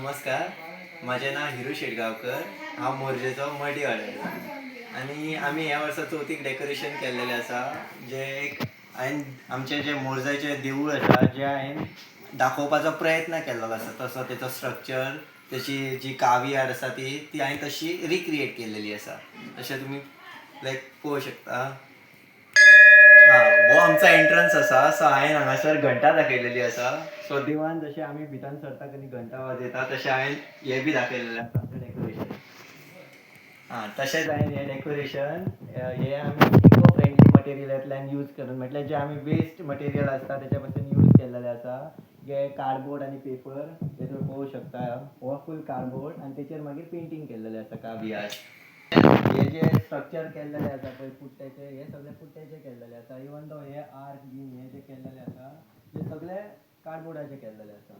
नमस्कार. माझे नाव हिरू शेटगावकर. हांव मोरजेचो मडी वाड्याचो आणि आमी ह्या वर्सा चवथीक डेकोरेशन केल्लेलें आसा. जे एक हांवें आमचें जें मोरजेचें देवूळ आसा जें हांवें दाखोवपाचो प्रयत्न केल्लो आसा. तसो तेचो स्ट्रक्चर, तेची जी कावी आर्ट आसा ती हांवें तशी रिक्रिएट केल्लेली आसा. तशें तुमी पळोवंक शकता. हो आमचा एंट्रन्स आसा. सो हांवें हांगासर घंटा दाखयलेली आसा. सो देवळान जशें आमी भितर सरता आनी घंटा वाजयता तशें हांवें हें बी दाखयलेलें आसा डेकोरेशन. तशेंच हांवें हें डेकोरेशन हें आमी इको फ्रेंडली मटेरियलांतल्यान यूज करून म्हटल्यार जे आमी वेस्ट मटेरियल आसता तेच्या पासून यूज केल्लेलें आसा. जे कार्डबोर्ड आनी पेपर हे तुमी पळोवंक शकता. हो फूल कार्डबोर्ड आनी तेचेर मागीर पेंटींग केल्लेलें आसा कावी आर्ट. हे जे स्ट्रक्चर केल्लेले आसा पळय पुट्ट्याचे, हे सगळे पुट्ट्याचे केल्लेले आसा. इवन दो हे आर्क बीन हे जे केल्लेले आसा ते सगळे कार्डबोर्डाचे केल्लेले आसा.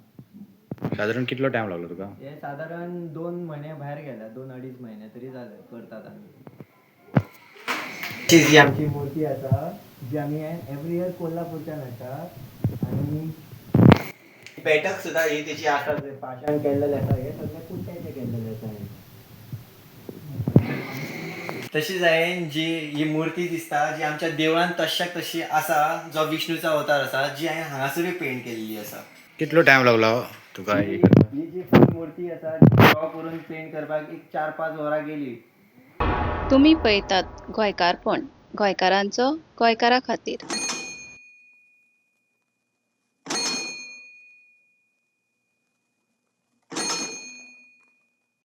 साधारण कितलो टाइम लागलो तुका? हे साधारण 2 महिने भायर गेल्या, 2-2.5 महिने तरी झाले करतात आमी. जी आमची मूर्ती आसा जी आमी एवरी इयर कोल्हापूरच्यान हाडटात आणि पेटक सुद्धा ही तेची आसा पाशाण केल्लेले आसा. हे सगळे पुट्ट्याचे केल्लेले आसा. तशीच हांवें जी ही मूर्ती दिसता जी आमच्या देवळान तश्याक तशी आसा, जो विष्णूचा अवतार आसा, जी हांवें हांगासरूय पेंट केल्ली आसा. कितलो टाइम लागलो तुका ही जी फूल मूर्ती आसा ड्रॉ करून पेंट करपाक एक 4-5 वरां गेली. तुम्ही पळयतात गोंयकारपण, गोंयकारांचो गोंयकारा खातीर.